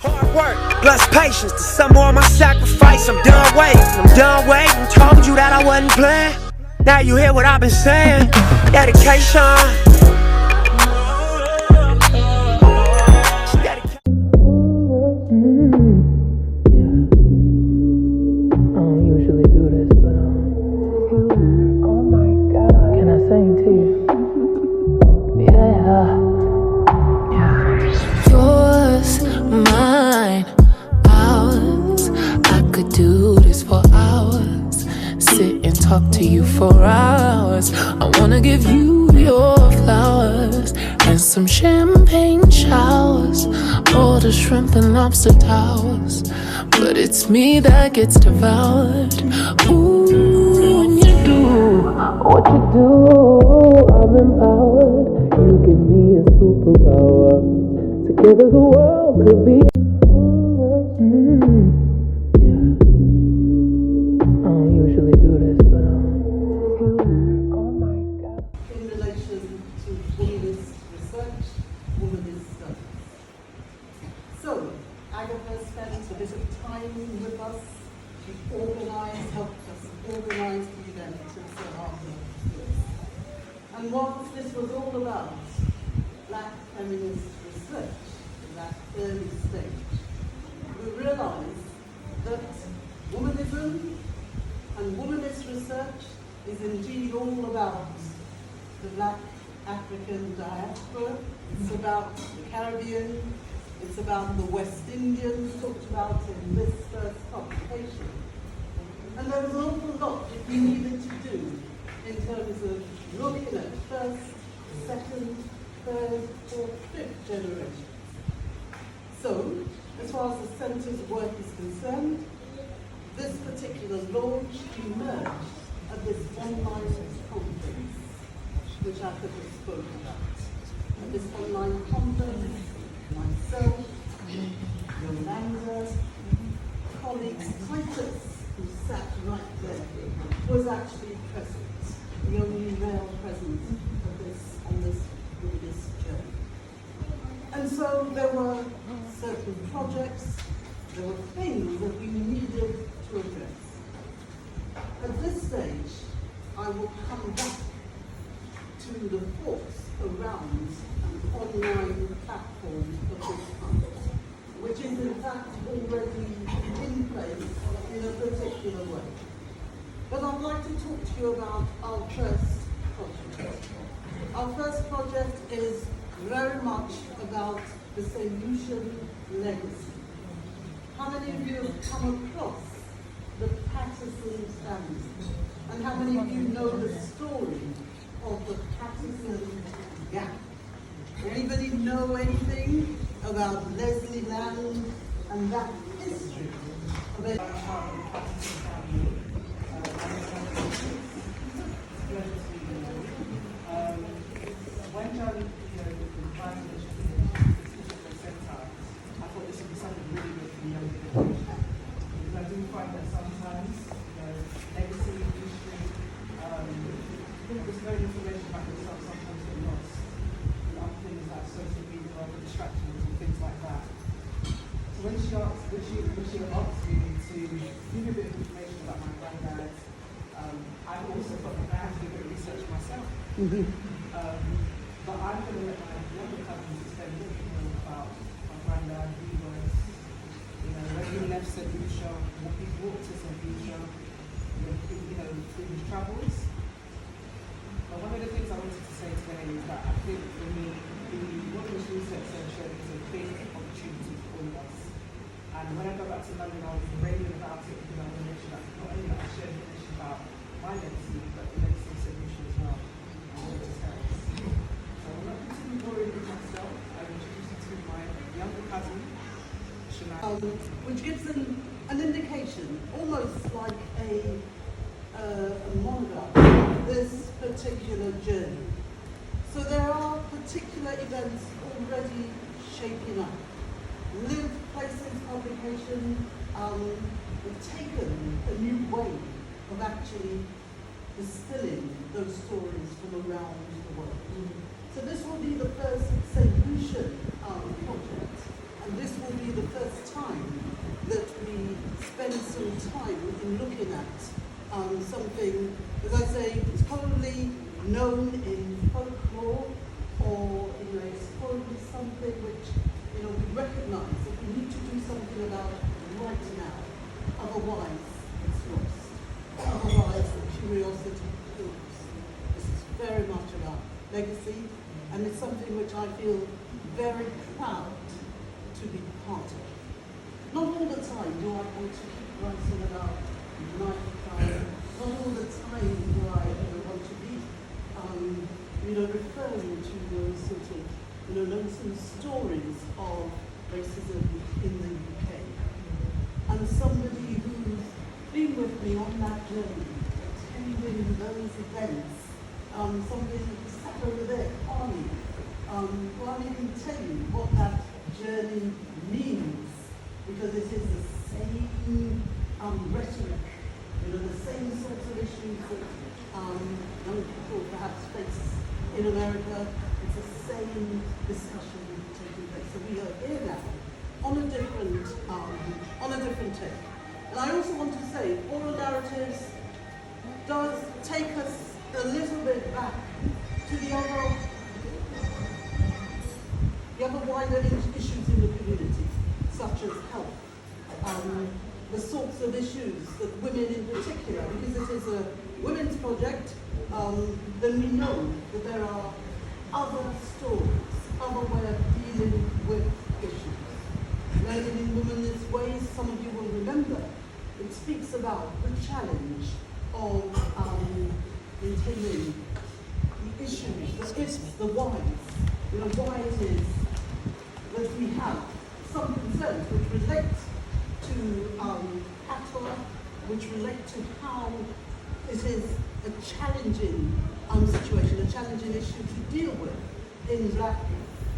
Hard work, plus patience, to some more of my sacrifice. I'm done waiting, told you that I wasn't playing. Now you hear what I've been saying. Dedication. Talk to you for hours. I wanna give you your flowers and some champagne showers, all the shrimp and lobster towers. But it's me that gets devoured. Ooh, when you do what you do, I'm empowered. You give me a superpower. Together the world could be. And what this was all about, black feminist research in that early stage, we realized that womanism and womanist research is indeed all about the black African diaspora. It's about the Caribbean. It's about the West Indians, talked about in this first publication. And there was an awful lot that we needed to do in terms of looking at first, second, third, fourth, fifth generations. So, as far as the Centre's work is concerned, this particular launch emerged at this online conference, which I could have spoken about. At this online conference, myself, Yolanda, colleagues, Titus, who sat right there, was actually present. The only male presence on this journey. And so there were certain projects, there were things that we needed to address. At this stage, I will come back to the thoughts around an online platform of this kind, which is in fact already in place in a particular way. But I'd like to talk to you about our first project. Our first project is very much about the Lucian legacy. How many of you have come across the Patterson family? And how many of you know the story of the Patterson gap? Anybody know anything about Leslie Land and that history of it? When John, invited us to the centre, I thought this would be something really good for young people. Because I do find that sometimes, legacy, history, there's no information about yourself, sometimes get lost. And other things like social media, other distractions and things like that. So when she asked me to give a bit of information about my granddad, I also thought that I had to do a bit of research myself. But I'm going to let my younger cousins explain a little bit more about my granddad, who he was, when he left St. Lucia, what he brought to St. Lucia, through his travels. But one of the things I wanted to say today is that I think for me, the Women's Research Centre is a big opportunity for all of us. And when I go back to London, I was raving about it because I want to make sure that not only that I share information about my legacy, but the legacy of St. Lucia as well. So I'm not continuing boring with myself. I'll introduce you to my younger cousin, Shaniasartistry. Which gives them an indication, almost like a monograph of this particular journey. So there are particular events already shaping up. Live Places publication, we've taken a new way of actually distilling those stories from around the world. So this will be the first St. Lucian project, and this will be the first looking at something, as I say, it's probably known in folklore, or it's probably something which we recognise that we need to do something about right now. Otherwise, it's lost. Otherwise, the curiosity kills. This is very much about legacy, and it's something which I feel very proud to be part of. Not all the time do I want to keep writing about lifetime. Not all the time do I want to be, referring to those sort of, lonesome stories of racism in the UK. And somebody who's been with me on that journey, attending those events, somebody who sat over there, Arnie, can't even tell you what that journey means, because it is the same rhetoric, the same sorts of issues that young people perhaps face in America. It's the same discussion taking place. So we are here now on a different take. And I also want to say, oral narratives does take us a little bit back to the other wider issues in the community, such as health, the sorts of issues that women in particular, because it is a women's project, then we know that there are other stories, other way of dealing with issues. Learning in Women's Ways, some of you will remember, it speaks about the challenge of maintaining the issues, the ifs, the whys, why it is that we have some concerns which relate to patois, which relate to how it is a challenging situation, a challenging issue to deal with in Black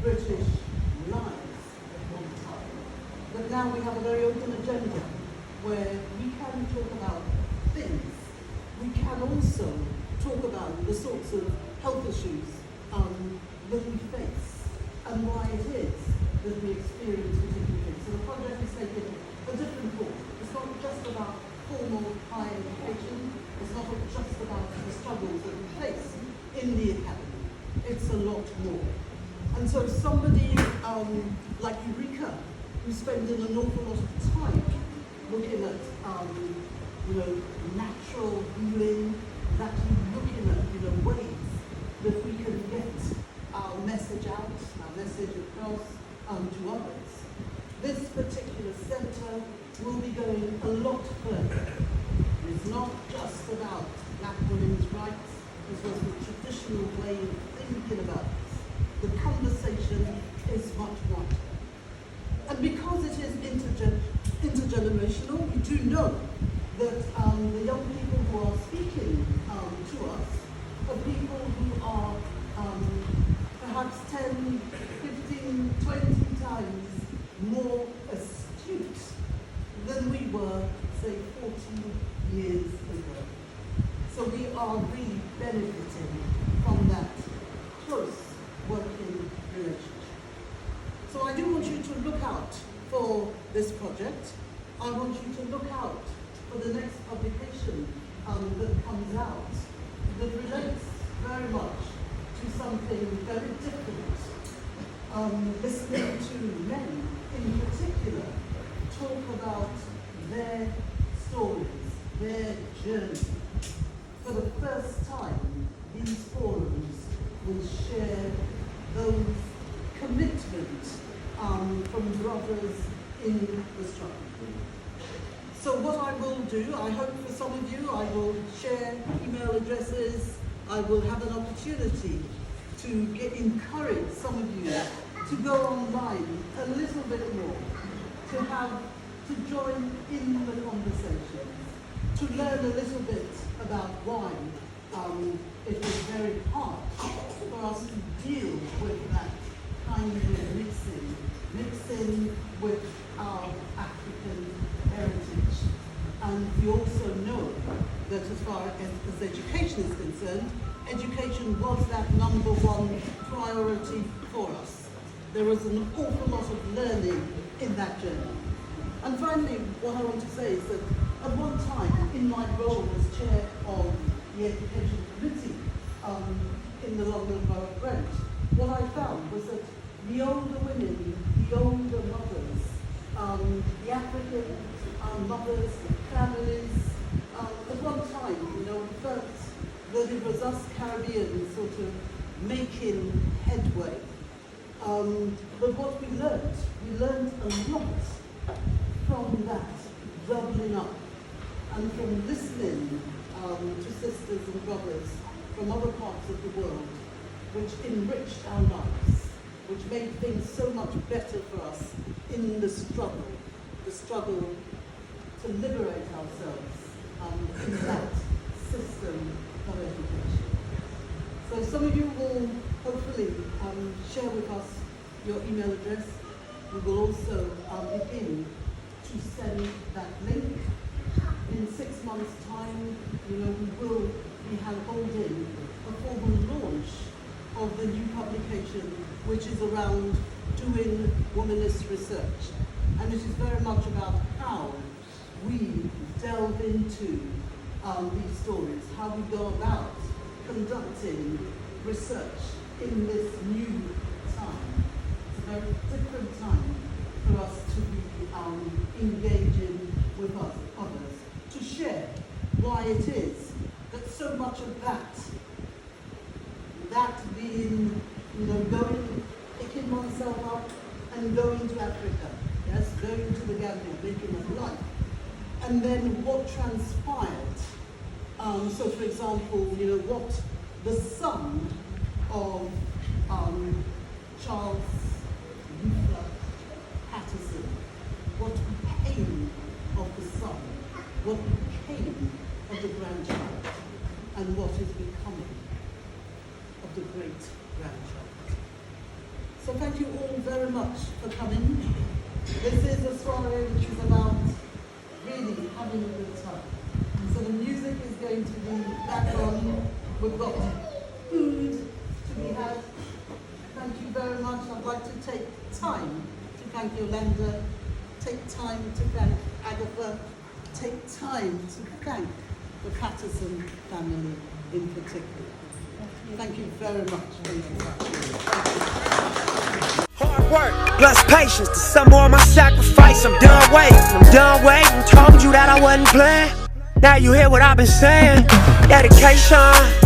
British lives at one time. But now we have a very open agenda where we can talk about things. We can also talk about the sorts of health issues that we face and why it is that we experience particular things. So the project is taking a different form. It's not just about formal higher education. It's not just about the struggles that we face in the academy. It's a lot more. And so somebody like Eureka, who's spending an awful lot of time looking at natural healing, actually looking at ways that we can get our message out, our message across to others. This particular centre will be going a lot further. It's not just about Black women's rights, as was the traditional way of thinking about this. The conversation is much wider. And because it is intergenerational, we do know that the young people who are speaking to us are people who are perhaps 10, 15, 20 times more astute than we were, say, 40 years ago. So we are really benefiting from that close working relationship. So I do want you to look out for this project. I want you to look out for the next publication that comes out that relates very much to something very different. Listening to men in particular talk about their stories, their journey. For the first time, these forums will share those commitments from brothers in the struggle. So what I will do, I hope for some of you, I will share email addresses. I will have an opportunity to encourage some of you to go online a little bit more, to join in the conversation, to learn a little bit about why it was very hard for us to deal with that kind of mixing with our African heritage. And we also know that as far as education is concerned, education was that number one priority for us. There was an awful lot of learning in that journey. And finally, what I want to say is that At one time, in my role as chair of the education committee in the London Borough of Brent, what I found was that the older women, the older mothers, the African mothers, the families, at one time, we felt that it was us Caribbeans sort of making headway. But what we learned a lot from that doubling up and from listening to sisters and brothers from other parts of the world, which enriched our lives, which made things so much better for us in the struggle to liberate ourselves in that system of education. So some of you will hopefully share with us your email address. We will also begin to send that link. In 6 months' time, we will be holding a formal launch of the new publication, which is around doing womanist research. And it is very much about how we delve into these stories, how we go about conducting research in this new time. It's a very different time for us to be engaging with others, to share why it is that so much of that being, going, picking oneself up and going to Africa, yes, going to the Gambia, making a life, and then what transpired. So, for example, what the son of Charles Luther Patterson, what became of the son, what became of the grandchild, and what is becoming of the great-grandchild. So thank you all very much for coming. This is a soiree which is about really having a good time. And so the music is going to be back on. We've got food to be had. Thank you very much. I'd like to take time to thank Yolanda, take time to thank Agatha, take time to thank the Patterson family in particular. Thank you very much for your time. Hard work, plus patience, to some more of my sacrifice. I'm done waiting. Told you that I wasn't playing. Now you hear what I've been saying. Dedication.